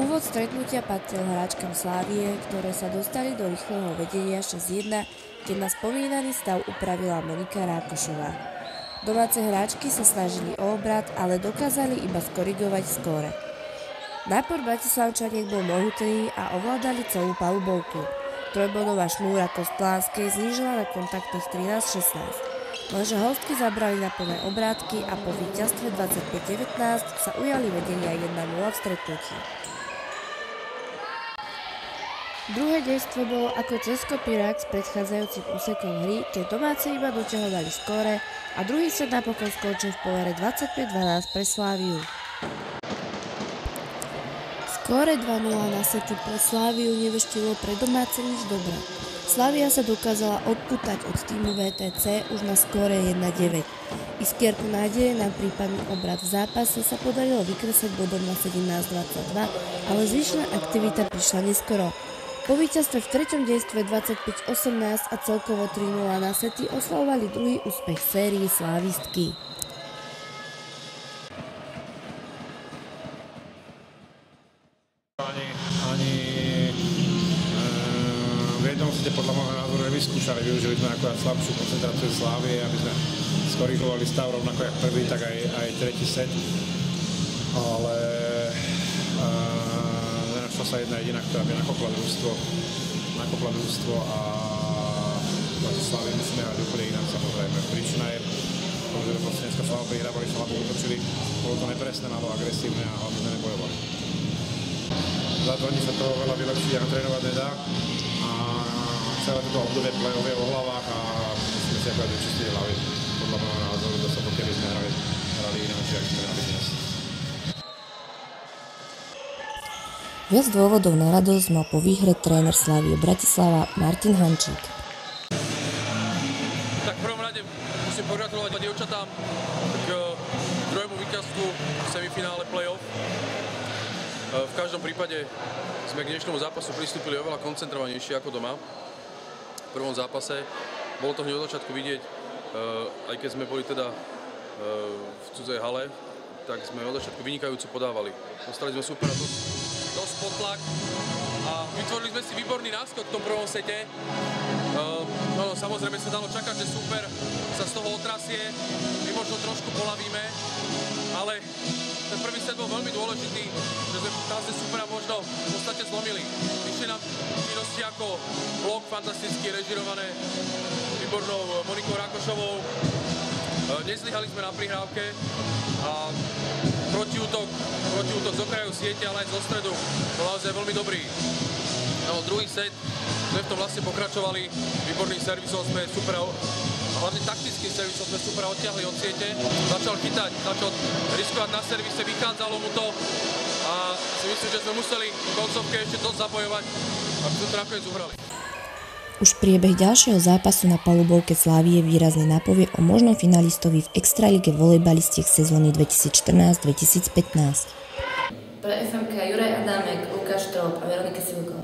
Úvod stretnutia patril hráčkam Slávie, ktoré sa dostali do rýchleho vedenia 6-1, keď na spomínaný stav upravila Monika Rákošová. Domáce hráčky sa snažili o obrat, ale dokázali iba skorigovať skóre. Nápor Bratislavčaniek bol mohutný a ovládali celú palubovku. Trojbodová šnúra Kostlánskej znížila na kontaktných 13-16. Lenže hostky zabrali na plné obrátky a po víťazstve 25-19 sa ujali vedenia 1-0 v stretnutí. Druhé dejstvo bolo ako cez kopírák s predchádzajúcim úsekom hry, keď domáce iba doťahovali skóre a druhý set napokon skončil v povere 25-12 pre Sláviu. Skóre 2-0 na sety pre Sláviu neveštilo pre domáce nič dobré. Slavia sa dokázala odpútať od týmu VTC už na skóre 1-9. Iskierku nádeje na prípadný obrat v zápase sa podarilo vykresať bodom na 17-22, ale zvyšná aktivita prišla neskoro. Po víťazstve v treťom dejstve 25-18 a celkovo 3-0 na sety oslavovali druhý úspech sérii slávistky. V jednom sete podľa môjho názoru nevyskúšali, využili sme akurát slabšiu koncentráciu Slávie, aby sme skorigovali stav rovnako jak prvý, tak aj tretí set. Ale nenašla sa jedna jediná, ktorá by nakopla družstvo a Slávie musíme hrať úplne inak samozrejme. Príčina je, že proste dneska slabo prihrávali, slabo útočili, bolo to nepresné, málo agresívne a hlavne sme nebojovali. Za 2 dní sa toho veľa vylepšiť a trénovať nedá a celé toto obdobie play-off je o hlavách a musíme si akorát vyčistiť hlavy. Podľa môjho názoru, to sa pokiaľ sme hrali ináč, ako sme hrali dnes. Viac dôvodov na radosť mal po výhre tréner Slavie Bratislava Martin Hančík. Tak v prvom rade musím pogratulovať dievčatám k druhému víťazstvu v semifinále play-off. V každom prípade sme k dnešnému zápasu pristúpili oveľa koncentrovanejšie ako doma. V prvom zápase bolo to hneď od začiatku vidieť, aj keď sme boli teda v cudzej hale, tak sme od začiatku vynikajúco podávali. Dostali sme supera dosť pod tlak a vytvorili sme si výborný náskok v tom prvom sete. Samozrejme sa dalo čakať, že super sa z toho otrasie, my možno trošku polavíme, ale ten prvý set bol veľmi dôležitý, že sme tam supera možno v podstate zlomili. Vyšli nám činnosti ako blok, fantasticky režirované výbornou Monikou Rákošovou. Nezlyhali sme na prihrávke a protiútok z okraju siete, ale aj zo stredu bol naozaj veľmi dobrý. No, druhý set sme v tom vlastne pokračovali, výborným servisom sme super, hlavne taktickým servisom sme super odtiahli od siete. Začal chytať, začal riskovať na servise, vychádzalo mu to a si myslím, že sme museli v koncovke ešte dosť zabojovať, aby sme to nakoniec uhrali. Už priebeh ďalšieho zápasu na palubovke Slávie výrazne napovie o možnom finalistovi v extralíge volejbalistiek sezóny 2014-2015. Pre FMK Juraj Adámek, Lukáš Trop a Veronika Sivuková.